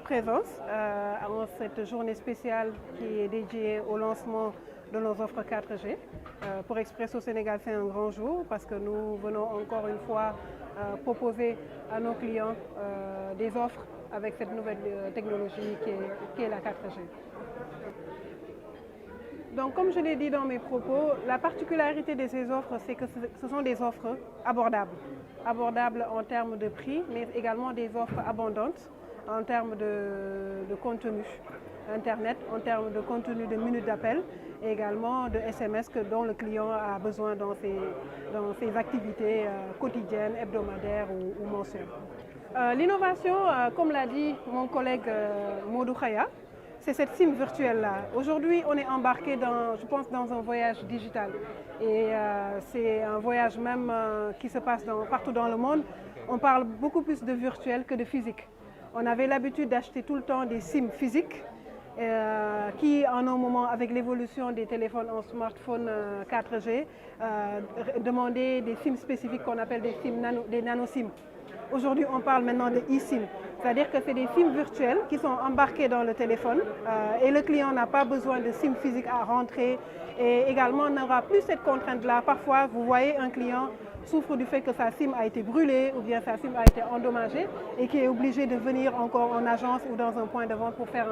présence à cette journée spéciale qui est dédiée au lancement de nos offres 4G. Pour Expresso Sénégal, c'est un grand jour parce que nous venons encore une fois proposer à nos clients des offres avec cette nouvelle technologie qui est la 4G. Donc, comme je l'ai dit dans mes propos, la particularité de ces offres, c'est que ce sont des offres abordables. Abordables en termes de prix, mais également des offres abondantes en termes de contenu Internet, en termes de contenu de minutes d'appel et également de SMS dont le client a besoin dans ses activités quotidiennes, hebdomadaires ou mensuelles. L'innovation, comme l'a dit mon collègue Modou Khaya, c'est cette SIM virtuelle-là. Aujourd'hui, on est embarqué je pense, dans un voyage digital. Et c'est un voyage même qui se passe partout dans le monde. On parle beaucoup plus de virtuel que de physique. On avait l'habitude d'acheter tout le temps des SIM physiques qui, en un moment, avec l'évolution des téléphones en smartphone 4G, demandaient des SIM spécifiques qu'on appelle des nano-SIM. Aujourd'hui, on parle maintenant de eSIM, c'est-à-dire que c'est des SIM virtuels qui sont embarqués dans le téléphone et le client n'a pas besoin de SIM physique à rentrer et également n'aura plus cette contrainte-là. Parfois, vous voyez un client souffre du fait que sa SIM a été brûlée ou bien sa SIM a été endommagée et qui est obligé de venir encore en agence ou dans un point de vente pour faire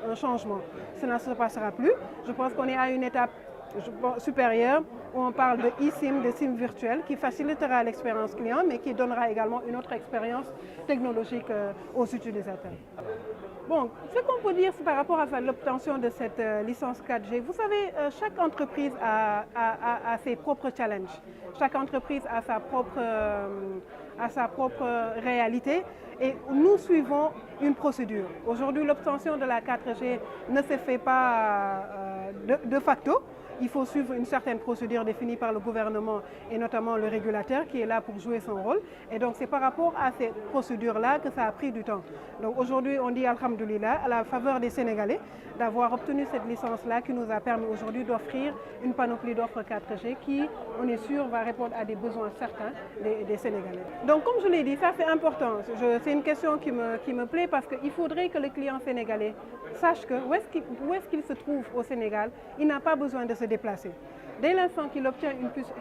un changement. Cela ne se passera plus. Je pense qu'on est à une étape supérieure où on parle de eSIM, de SIM virtuelle qui facilitera l'expérience client mais qui donnera également une autre expérience technologique aux utilisateurs. Bon, ce qu'on peut dire par rapport à l'obtention de cette licence 4G, vous savez, chaque entreprise a ses propres challenges. Chaque entreprise a sa propre réalité et nous suivons une procédure. Aujourd'hui, l'obtention de la 4G ne se fait pas de facto. Il faut suivre une certaine procédure définie par le gouvernement et notamment le régulateur qui est là pour jouer son rôle. Et donc c'est par rapport à cette procédure-là que ça a pris du temps. Donc aujourd'hui on dit alhamdoulilah à la faveur des Sénégalais d'avoir obtenu cette licence-là qui nous a permis aujourd'hui d'offrir une panoplie d'offres 4G qui, on est sûr, va répondre à des besoins certains des Sénégalais. Donc comme je l'ai dit, ça c'est important. C'est une question qui me plaît parce qu'il faudrait que le client sénégalais sache que où est-ce qu'il se trouve au Sénégal, il n'a pas besoin de se déplacer. Dès l'instant qu'il obtient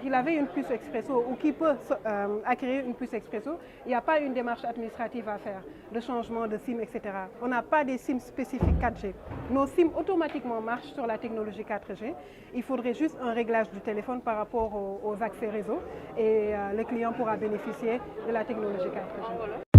qu'il avait une puce Expresso ou qu'il peut acquérir une puce Expresso, il n'y a pas une démarche administrative à faire, de changement de SIM, etc. On n'a pas des SIM spécifiques 4G. Nos SIM automatiquement marchent sur la technologie 4G. Il faudrait juste un réglage du téléphone par rapport aux accès réseau et le client pourra bénéficier de la technologie 4G.